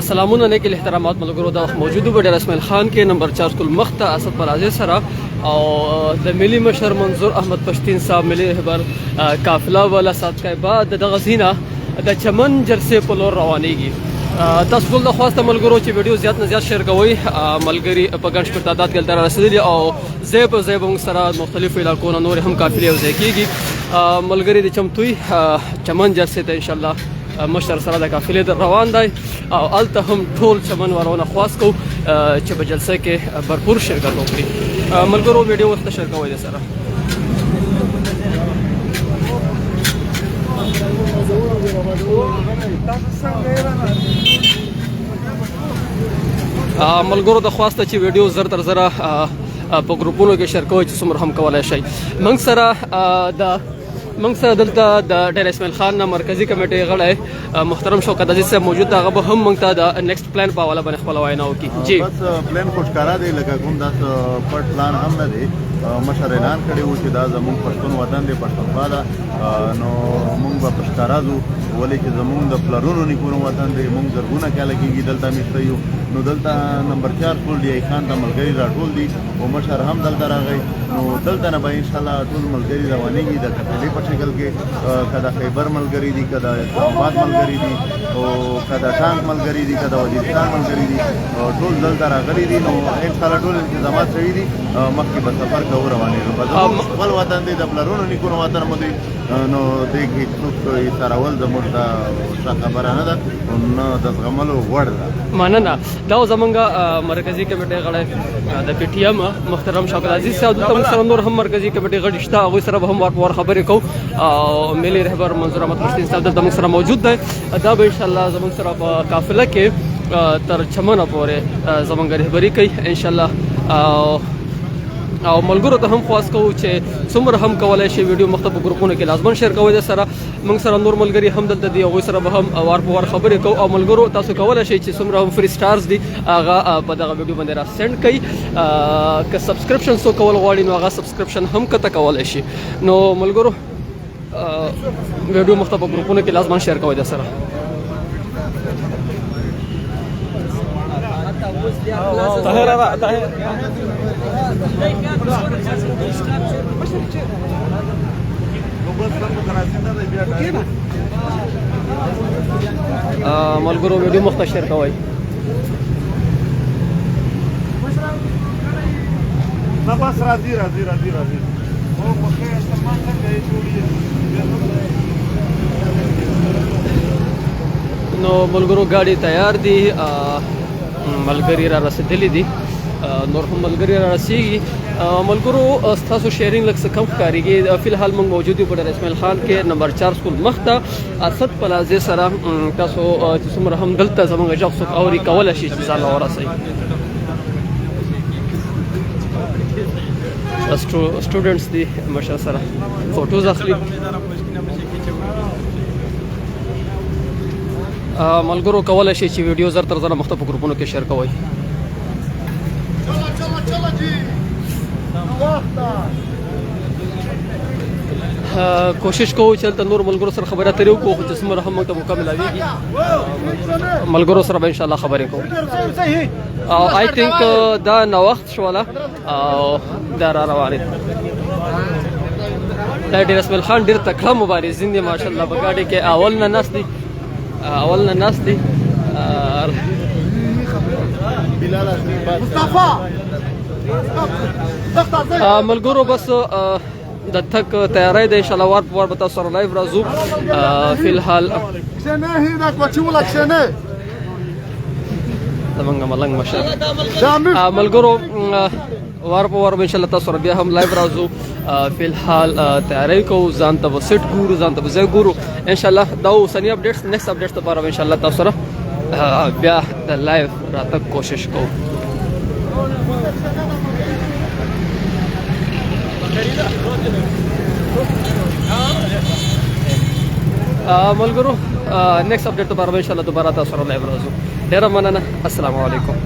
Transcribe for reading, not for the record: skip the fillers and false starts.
سلامونه نیک احترامات ملګرو د موجودو بډر اسماعیل خان کې نمبر 4 سکول مخته اسد پرازي سره او د ملي مشر منظور احمد پښتين صاحب ملي رهبر قافله ولا سات کې بعد د غزینا د چمن جرسه په لور روانيږي تاسو ټول د خواسته ملګرو چې ویډیو زیات نه زیات شیر کوئ ملګری په ګڼ شمېر تعداد کې دلته رسېدلي او ځای په ځای به سره مختلفو علاقو نه نور هم قافلې یوځای کېږي ملګري د چمتوي چمن جرسه ته انشاءالله مشر سره د قافلې در روان دی او الته هم ټول چمن ورونه خواست کو چې په جلسه کې भरपूर شرکت وکړي ملګرو ویډیو ورته شیر کوئ د سره ملګرو د خواسته چې ویډیو زر تر زره په ګروپونو کې شیر کوئ چې څومره هم کولای شئ موږ سره دلته د ډیر اسماعیل خان مرکزی کمیټې غړی محترم شوکت عزیز صاحب موجود هغه به هم موږ ته د نیکسټ پلان په حواله باندې خپل وینا وکړي جی بس پلان خو ښکارا دی لکه کوم داس پټ پلان هم نه دی مشر اعلان کړی و چې دا زموږ پښتون وطن دی پښتونخوا ده نو موږ به په ښکارا ځو ولې چې زموږ د پلرونو نیکونو وطن دی موږ زرګونه کاله کېږي دلته میشته یو نو دلته نمبر 4 سکول دی خان ته ملګري راټول دي او مشر هم دلته راغی نو دلته نه به انشاءالله ټول ملګري روانېږي د قافلې په شکل کې که د خیبر ملګري دي که د اسلام آباد ملګري دي او که د ټانک ملګري دي که د وزیرستان ملګري دي ټول دلته راغلي دي نو انشاءالله ټول انتظامات شوي دي مخکې به سفر کوو روانېږو خپل وطن دی د پلرونو نیکونو وطن مو دی نو دې کې څوک سارول زموږ ته ښه خبره نه ده نه د زغملو وړ ده مننه دا زمونږ مرکزی کمیټې غړی د پی ټی ایم محترم شوکت عزیز صاحب دلته موږ سره نور هم مرکزی کمیټې غړي شته هغوی سره به هم ور خبرې کوو او ملي رهبر منظور احمد پښتين صاحب دلته موږ سره موجود دی دا به انشاءالله زموږ سره په قافله کې تر چمنه پورې زموږ رهبري کوي انشاءالله او ملګرو ته هم خواست کوو چې څومره هم کولای شي ویډیو مختلفو ګروپونو کې لازمن شیر کوئ د سره موږ سره نور ملګري هم دلته دي هغوی سره به هم وار په وار خبرې کوو او ملګرو تاسو کولی شئ چې څومره هم فری سټارز دي هغه په دغه ویډیو باندې را سینډ کوي که سبسکرپشن څوک کول غواړي نو هغه سبسکرپشن هم کته کولی شي نو ملګرو ویډیو مختلفو ګروپونو کې لازمن شیر کوئ د سره ملګرو ویډیو مخته شیر کوئ بس راځي نو ملګرو ګاډي تیار دي ملګري را رسېدلي دي نور هم ملګري را رسېږي ملګرو ستاسو شیرینګ لږ څه کم ښکارېږي فی الحال موږ موجود یو په ډر اسماعیل خان کې نمبر 4 سکول مخته اسد پلازې سره تاسو چې څومره هم دلته زموږ غږ څوک اوري کولی شي چې ځان ورسوي سټوډنټس دي مشر سره فوټوز اخلي ملګرو کولی شي چې ویډیو زر تر زره مختلفو ګروپونو کې شیر کوئ کوشش کوو چې هلته نور ملګرو سره خبرې اترې وکړو خو چې څومره هم موږ ته موقع ملاویږي ملګرو سره به انشاءالله خبرې کوو او آی تھنک دا نوښت شوله او دا را روانې دا ډېر اسماعیل خان ډېر تکړه مبارزین دي ماشاءالله په ګاډۍ کې اول نه ناست دي ملګرو بس د تک تیاری د انشاءالله وار په وار به تاسو سره لایو راځو فی الحال زمونږ ملنګ مشر ملګرو وار په وار به انشاءالله تاسو سره بیا هم لایو راځو فی الحال تیاری کوو ځان ته به سیټ ګورو ځان ته به ځای ګورو انشاءالله دا اوسني اپډیټس نیکسټ اپډیټس لپاره به انشاءالله تاسو سره بیا د لایو راتګ کوشش کوو ملګرو نیکسټ اپډیټ لپاره به انشاءالله دوباره تاسو سره لایو راځو ډېره مننه السلام علیکم